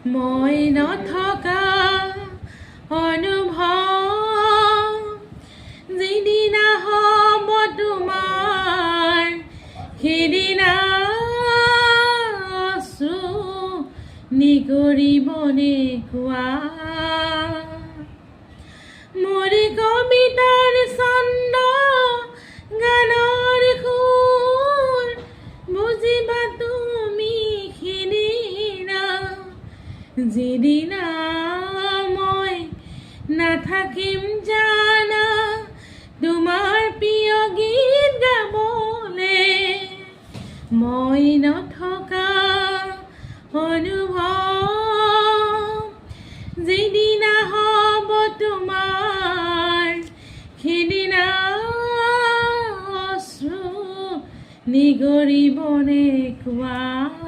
মই নথকা অনুভৱ যিদিনা হ'ব তোমাৰ সেইদিনা নিগৰিবনে কোৱা মোৰ কবিতাৰ ছন্দ গানৰ সুৰ বুজিবা তুমি সিদিনা যিদিনা মই নাথাকিম জানা তোমাৰ প্ৰিয় গীত গাবলে মই নথকা অনুভৱ যিদিনা হ'ব তোমাৰ সিদিনা নিগৰিবনে কোৱা